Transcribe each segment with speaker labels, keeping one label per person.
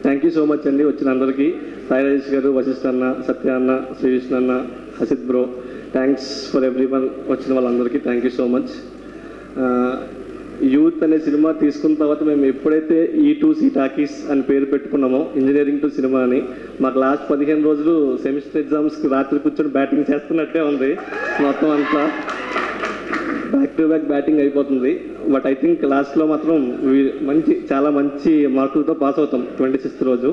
Speaker 1: Thank you so much అండి వచ్చిన అందరికీ. సాయి రాజేష్ గారు, వశిష్ఠ అన్న, సత్య అన్న, శ్రీ విష్ణు అన్న, Hasith bro, thanks for every one. వచ్చిన వాళ్ళందరికీ thank you so much. Youth అనే సినిమా తీసుకున్న తర్వాత మేము ఎప్పుడైతే E2C టాకీస్ అని పేరు పెట్టుకున్నామో, ఇంజనీరింగ్ టు సినిమా అని, మాకు లాస్ట్ 15 రోజులు సెమిస్టర్ ఎగ్జామ్స్కి రాత్రి కూర్చొని బ్యాటింగ్ చేస్తున్నట్టే ఉంది. మొత్తం అంతా బ్యాక్ టు బ్యాక్ బ్యాటింగ్ అయిపోతుంది. బట్ ఐ థింక్ లాస్ట్లో మాత్రం చాలా మంచి మార్కులతో పాస్ అవుతాం 26th రోజు.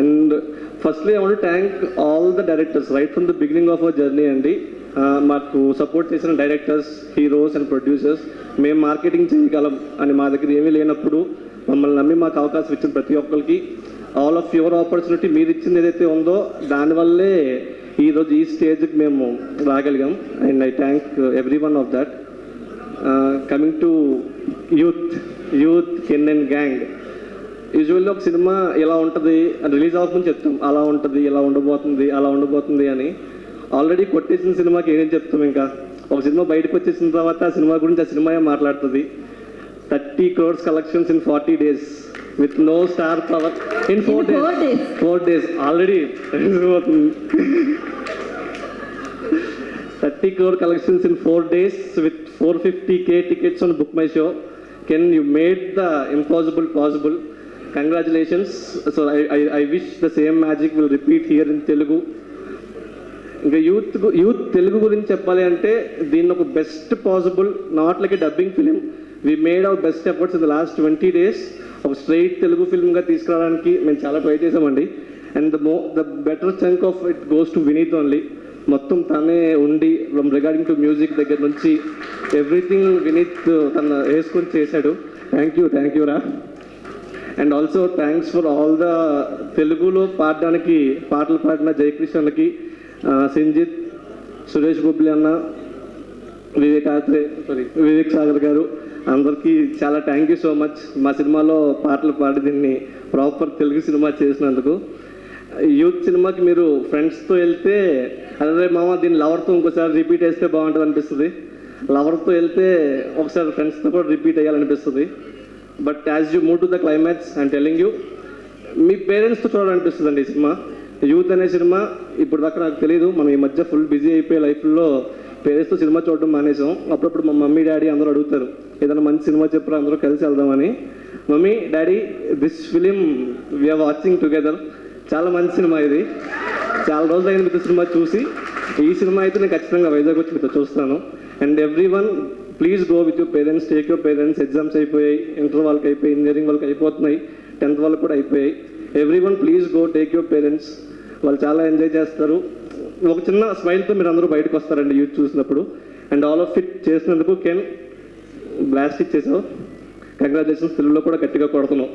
Speaker 1: And firstly I want thank all the directors right from the beginning of our journey అండి. మాకు సపోర్ట్ చేసిన డైరెక్టర్స్, హీరోస్ అండ్ ప్రొడ్యూసర్స్. మేము మార్కెటింగ్ చేయగలం అని మా దగ్గర ఏమీ లేనప్పుడు మమ్మల్ని నమ్మి మాకు అవకాశం ఇచ్చిన ప్రతి ఒక్కరికి ఆల్ ఆఫ్ యువర్ ఆపర్చునిటీ మీరు ఇచ్చింది ఏదైతే ఉందో దానివల్లే ఈరోజు ఈ స్టేజ్కి మేము రాగలిగాం. And I thank everyone of that. Coming to youth can and gang. Usually ఒక సినిమా ఎలా ఉంటుంది అని రిలీజ్ అవ్వకముందు చెప్తాం, అలా ఉంటుంది, ఇలా ఉండబోతుంది, అలా ఉండబోతుంది అని. ఆల్రెడీ కొట్టేసిన సినిమాకి ఏం చెప్తాం? ఇంకా ఒక సినిమా బయటకు వచ్చేసిన తర్వాత ఆ సినిమా గురించి ఆ సినిమా మాట్లాడుతుంది. 30 crores collections in 40 days with no star power in 4 days already 30 crore collections in 4 days with 450K tickets on Book My Show. Ken, you made the impossible possible. Congratulations. So I wish the same magic will repeat here in Telugu. ఇంకా youth Telugu గురించి చెప్పాలి అంటే దీన్ని ఒక best possible, not like a dubbing film, we made our best efforts in the last 20 days ఒక straight Telugu ఫిల్మ్గా తీసుకురావడానికి మేము చాలా ట్రై చేసామండి. And the better chunk of it goes to Vineeth only. మొత్తం తనే ఉండి రిగార్డింగ్ టు మ్యూజిక్ దగ్గర నుంచి ఎవ్రీథింగ్ వినీత్ తను వేసుకొని చేశాడు. థ్యాంక్ యూ రా. And also thanks for all the తెలుగులో పాటలు పాడిన జయకృష్ణకి, సింజిత్, సురేష్ బొబ్లీ అన్న, వివేక్ సాగర్ గారు, అందరికీ చాలా థ్యాంక్ యూ సో మచ్. మా సినిమాలో పాటలు పాడి దీన్ని ప్రాపర్ తెలుగు సినిమా చేసినందుకు. యూత్ సినిమాకి మీరు ఫ్రెండ్స్తో వెళ్తే అదే మామ దీన్ని లవర్తో ఇంకోసారి రిపీట్ వేస్తే బాగుంటుంది అనిపిస్తుంది, లవర్తో వెళ్తే ఒకసారి ఫ్రెండ్స్తో కూడా రిపీట్ వేయాలనిపిస్తుంది. But as you move to the climax I'm telling you, మీ పేరెంట్స్తో చూడాలనిపిస్తుంది అండి ఈ సినిమా. యూత్ అనే సినిమా ఇప్పుడు దాకా నాకు తెలియదు, మనం ఈ మధ్య ఫుల్ బిజీ అయిపోయే లైఫ్లో పేరెంట్స్తో సినిమా చూడడం మానేసాం. అప్పుడప్పుడు మా మమ్మీ డాడీ అందరూ అడుగుతారు ఏదైనా మంచి సినిమా చెప్పారు అందరూ కలిసి వెళ్దామని. Mummy daddy this film we are watching together, చాలా మంచి సినిమా ఇది, చాలా రోజులు అయిన మీతో సినిమా చూసి, ఈ సినిమా అయితే నేను ఖచ్చితంగా వైజాగ్ వచ్చి మీతో చూస్తాను. And every one please go with your parents, take your parents. Exams అయిపోయాయి, ఇంటర్ వాళ్ళకి అయిపోయి, ఇంజనీరింగ్ వాళ్ళకి అయిపోతున్నాయి, 10th వాళ్ళకి కూడా అయిపోయాయి. Every one please go, take your parents. వాళ్ళు చాలా ఎంజాయ్ చేస్తారు. ఒక చిన్న స్మైల్తో మీరు అందరూ బయటకు వస్తారండి యూత్ చూసినప్పుడు. అండ్ ఆల్ ఆఫ్ ఇట్ చేసినందుకు కెన్ బ్లాస్ట్ ఇచ్చేసావు, కంగ్రాచులేషన్స్. తెలుగులో కూడా గట్టిగా కొడుతున్నావు.